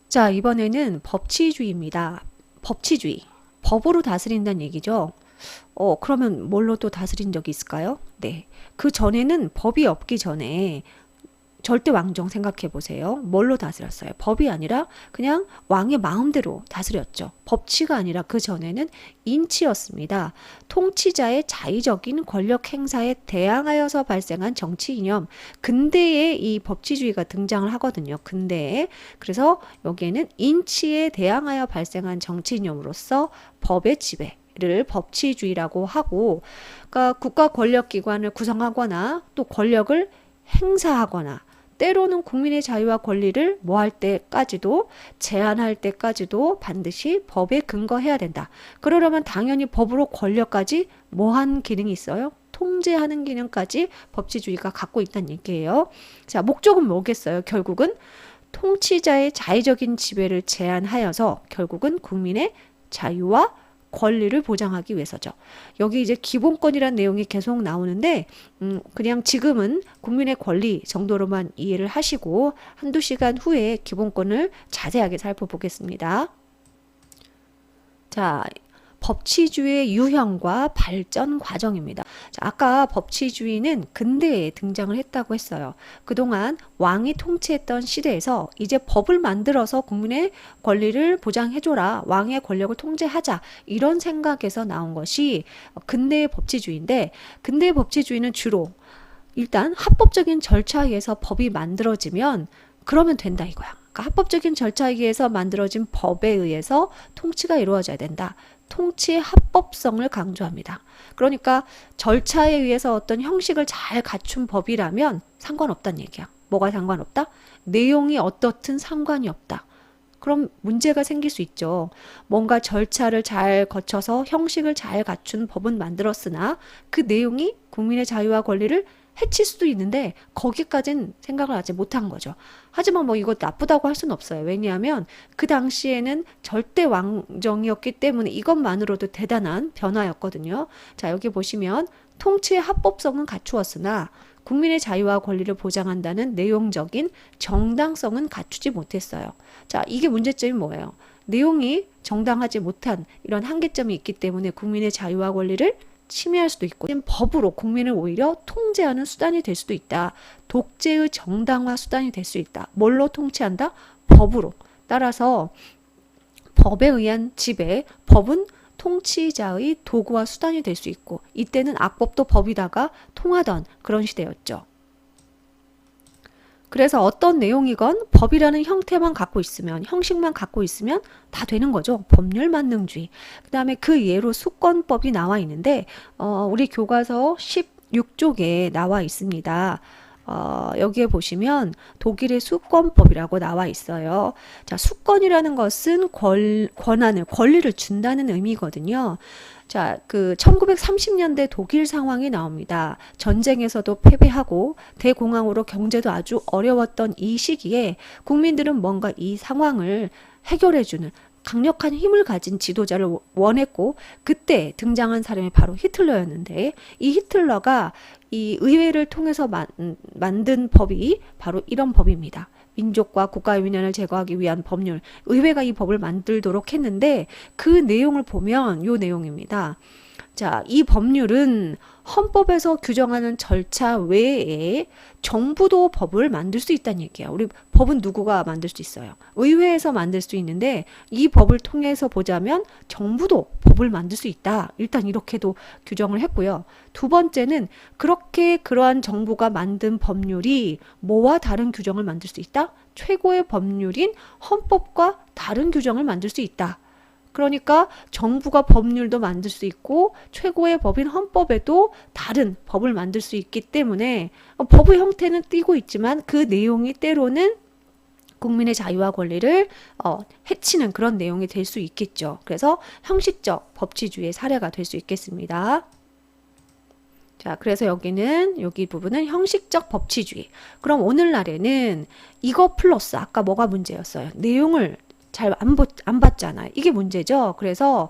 자, 이번에는 법치주의입니다. 법치주의. 법으로 다스린다는 얘기죠. 그러면 뭘로 또 다스린 적이 있을까요? 네. 그 전에는 법이 없기 전에 절대 왕정 생각해 보세요. 뭘로 다스렸어요? 법이 아니라 그냥 왕의 마음대로 다스렸죠. 법치가 아니라 그 전에는 인치였습니다. 통치자의 자의적인 권력 행사에 대항하여서 발생한 정치 이념. 근대에 이 법치주의가 등장을 하거든요. 근대에. 그래서 여기에는 인치에 대항하여 발생한 정치 이념으로서 법의 지배를 법치주의라고 하고, 그러니까 국가 권력 기관을 구성하거나 또 권력을 행사하거나 때로는 국민의 자유와 권리를 뭐 할 때까지도 제한할 때까지도 반드시 법에 근거해야 된다. 그러려면 당연히 법으로 권력까지 뭐한 기능이 있어요? 통제하는 기능까지 법치주의가 갖고 있다는 얘기예요. 자, 목적은 뭐겠어요? 결국은 통치자의 자의적인 지배를 제한하여서 결국은 국민의 자유와 권리를 보장하기 위해서죠. 여기 이제 기본권이란 내용이 계속 나오는데 그냥 지금은 국민의 권리 정도로만 이해를 하시고 한두 시간 후에 기본권을 자세하게 살펴보겠습니다. 자, 법치주의의 유형과 발전 과정입니다. 자, 아까 법치주의는 근대에 등장을 했다고 했어요. 그동안 왕이 통치했던 시대에서 이제 법을 만들어서 국민의 권리를 보장해줘라. 왕의 권력을 통제하자. 이런 생각에서 나온 것이 근대의 법치주의인데, 근대의 법치주의는 주로 일단 합법적인 절차에 의해서 법이 만들어지면 그러면 된다 이거야. 그러니까 합법적인 절차에 의해서 만들어진 법에 의해서 통치가 이루어져야 된다. 통치의 합법성을 강조합니다. 그러니까 절차에 의해서 어떤 형식을 잘 갖춘 법이라면 상관없다는 얘기야. 뭐가 상관없다? 내용이 어떻든 상관이 없다. 그럼 문제가 생길 수 있죠. 뭔가 절차를 잘 거쳐서 형식을 잘 갖춘 법은 만들었으나 그 내용이 국민의 자유와 권리를 해칠 수도 있는데 거기까지는 생각을 아직 못한 거죠. 하지만 뭐 이거 나쁘다고 할 수는 없어요. 왜냐하면 그 당시에는 절대 왕정이었기 때문에 이것만으로도 대단한 변화였거든요. 자, 여기 보시면 통치의 합법성은 갖추었으나 국민의 자유와 권리를 보장한다는 내용적인 정당성은 갖추지 못했어요. 자, 이게 문제점이 뭐예요? 내용이 정당하지 못한 이런 한계점이 있기 때문에 국민의 자유와 권리를 침해할 수도 있고 법으로 국민을 오히려 통제하는 수단이 될 수도 있다. 독재의 정당화 수단이 될 수 있다. 뭘로 통치한다? 법으로. 따라서 법에 의한 지배, 법은 통치자의 도구와 수단이 될 수 있고 이때는 악법도 법이다가 통하던 그런 시대였죠. 그래서 어떤 내용이건 법이라는 형태만 갖고 있으면, 형식만 갖고 있으면 다 되는 거죠. 법률 만능주의. 그 다음에 그 예로 수권법이 나와 있는데 우리 교과서 16쪽에 나와 있습니다. 여기에 보시면 독일의 수권법이라고 나와 있어요. 자, 수권이라는 것은 권한을, 권리를 준다는 의미거든요. 자, 그 1930년대 독일 상황이 나옵니다. 전쟁에서도 패배하고 대공황으로 경제도 아주 어려웠던 이 시기에 국민들은 뭔가 이 상황을 해결해주는 강력한 힘을 가진 지도자를 원했고 그때 등장한 사람이 바로 히틀러였는데 이 히틀러가 이 의회를 통해서 만든 법이 바로 이런 법입니다. 민족과 국가의 위헌을 제거하기 위한 법률. 의회가 이 법을 만들도록 했는데 그 내용을 보면 요 내용입니다. 자, 이 법률은 헌법에서 규정하는 절차 외에 정부도 법을 만들 수 있다는 얘기예요. 우리 법은 누구가 만들 수 있어요? 의회에서 만들 수 있는데 이 법을 통해서 보자면 정부도 법을 만들 수 있다. 일단 이렇게도 규정을 했고요. 두 번째는 그렇게 그러한 정부가 만든 법률이 뭐와 다른 규정을 만들 수 있다? 최고의 법률인 헌법과 다른 규정을 만들 수 있다. 그러니까 정부가 법률도 만들 수 있고 최고의 법인 헌법에도 다른 법을 만들 수 있기 때문에 법의 형태는 띄고 있지만 그 내용이 때로는 국민의 자유와 권리를 해치는 그런 내용이 될 수 있겠죠. 그래서 형식적 법치주의의 사례가 될 수 있겠습니다. 자, 그래서 여기 부분은 형식적 법치주의. 그럼 오늘날에는 이거 플러스 아까 뭐가 문제였어요? 내용을 잘 안 봤잖아요. 이게 문제죠. 그래서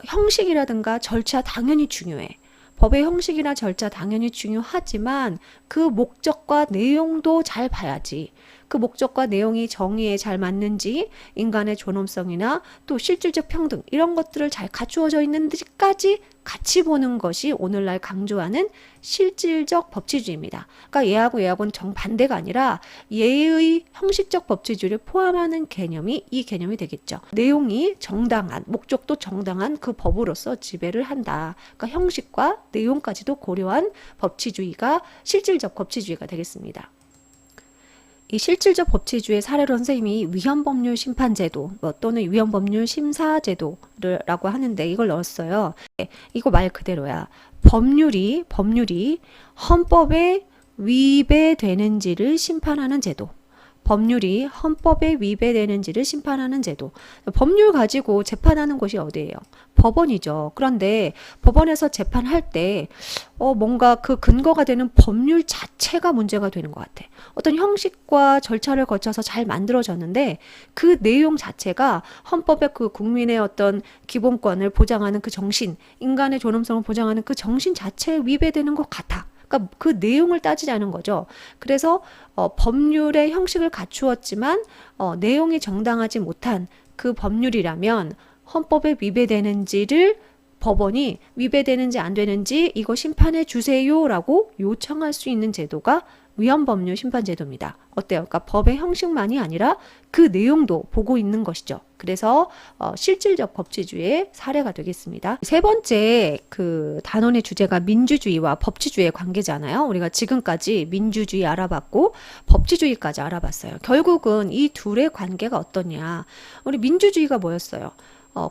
형식이라든가 절차 당연히 중요해. 법의 형식이나 절차 당연히 중요하지만 그 목적과 내용도 잘 봐야지. 그 목적과 내용이 정의에 잘 맞는지, 인간의 존엄성이나 또 실질적 평등 이런 것들을 잘 갖추어져 있는지까지 같이 보는 것이 오늘날 강조하는 실질적 법치주의입니다. 그러니까 얘하고는 정반대가 아니라 얘의 형식적 법치주의를 포함하는 개념이 이 개념이 되겠죠. 내용이 정당한, 목적도 정당한 그 법으로서 지배를 한다. 그러니까 형식과 내용까지도 고려한 법치주의가 실질적 법치주의가 되겠습니다. 이 실질적 법치주의 사례로 선생님이 위헌법률 심판제도 또는 위헌법률 심사제도라고 하는데 이걸 넣었어요. 이거 말 그대로야. 법률이 헌법에 위배되는지를 심판하는 제도. 법률이 헌법에 위배되는지를 심판하는 제도. 법률 가지고 재판하는 곳이 어디예요? 법원이죠. 그런데 법원에서 재판할 때 뭔가 그 근거가 되는 법률 자체가 문제가 되는 것 같아. 어떤 형식과 절차를 거쳐서 잘 만들어졌는데 그 내용 자체가 헌법의 그 국민의 어떤 기본권을 보장하는 그 정신, 인간의 존엄성을 보장하는 그 정신 자체에 위배되는 것 같아. 그러니까 그 내용을 따지자는 거죠. 그래서 법률의 형식을 갖추었지만 내용이 정당하지 못한 그 법률이라면 헌법에 위배되는지를 법원이 위배되는지 안 되는지 이거 심판해 주세요라고 요청할 수 있는 제도가 위헌법률 심판제도입니다. 어때요? 그러니까 법의 형식만이 아니라 그 내용도 보고 있는 것이죠. 그래서 실질적 법치주의의 사례가 되겠습니다. 세 번째 그 단원의 주제가 민주주의와 법치주의의 관계잖아요. 우리가 지금까지 민주주의 알아봤고 법치주의까지 알아봤어요. 결국은 이 둘의 관계가 어떠냐. 우리 민주주의가 뭐였어요?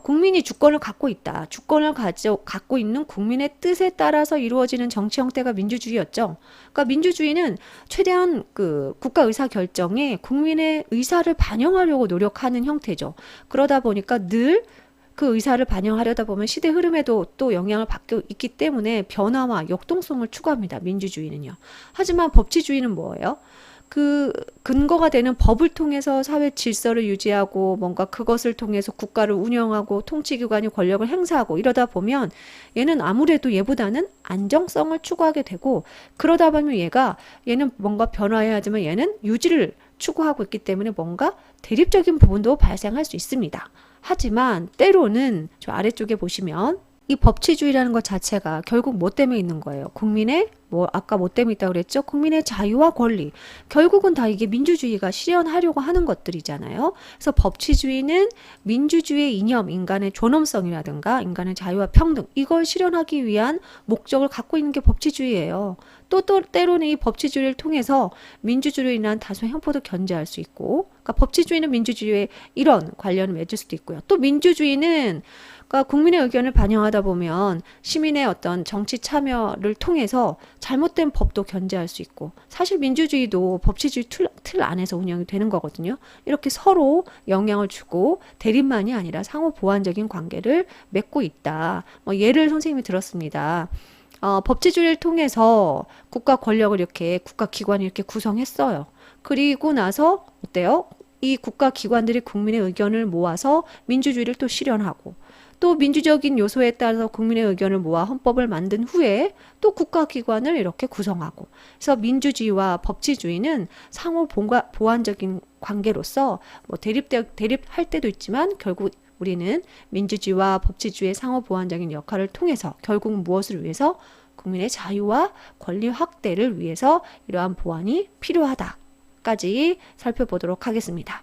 국민이 주권을 갖고 있다. 주권을 갖고 있는 국민의 뜻에 따라서 이루어지는 정치 형태가 민주주의였죠. 그러니까 민주주의는 최대한 그 국가 의사 결정에 국민의 의사를 반영하려고 노력하는 형태죠. 그러다 보니까 늘 그 의사를 반영하려다 보면 시대 흐름에도 또 영향을 받고 있기 때문에 변화와 역동성을 추구합니다. 민주주의는요. 하지만 법치주의는 뭐예요? 그 근거가 되는 법을 통해서 사회 질서를 유지하고 뭔가 그것을 통해서 국가를 운영하고 통치기관이 권력을 행사하고 이러다 보면 얘는 아무래도 얘보다는 안정성을 추구하게 되고 그러다 보면 얘는 뭔가 변화해야 하지만 얘는 유지를 추구하고 있기 때문에 뭔가 대립적인 부분도 발생할 수 있습니다. 하지만 때로는 저 아래쪽에 보시면 이 법치주의라는 것 자체가 결국 뭐 때문에 있는 거예요? 국민의 아까 뭐 때문에 있다고 그랬죠? 국민의 자유와 권리. 결국은 다 이게 민주주의가 실현하려고 하는 것들이잖아요. 그래서 법치주의는 민주주의의 이념, 인간의 존엄성이라든가 인간의 자유와 평등 이걸 실현하기 위한 목적을 갖고 있는 게 법치주의예요. 또 때로는 이 법치주의를 통해서 민주주의로 인한 다수의 형포도 견제할 수 있고 그러니까 법치주의는 민주주의에 이런 관련을 맺을 수도 있고요. 또 민주주의는 그러니까 국민의 의견을 반영하다 보면 시민의 어떤 정치 참여를 통해서 잘못된 법도 견제할 수 있고 사실 민주주의도 법치주의 틀 안에서 운영이 되는 거거든요. 이렇게 서로 영향을 주고 대립만이 아니라 상호 보완적인 관계를 맺고 있다. 예를 선생님이 들었습니다. 법치주의를 통해서 국가 권력을 이렇게 국가 기관이 이렇게 구성했어요. 그리고 나서 어때요? 이 국가 기관들이 국민의 의견을 모아서 민주주의를 또 실현하고 또 민주적인 요소에 따라서 국민의 의견을 모아 헌법을 만든 후에 또 국가기관을 이렇게 구성하고 그래서 민주주의와 법치주의는 상호 보완적인 관계로서 대립할 때도 있지만 결국 우리는 민주주의와 법치주의의 상호 보완적인 역할을 통해서 결국 무엇을 위해서 국민의 자유와 권리 확대를 위해서 이러한 보완이 필요하다까지 살펴보도록 하겠습니다.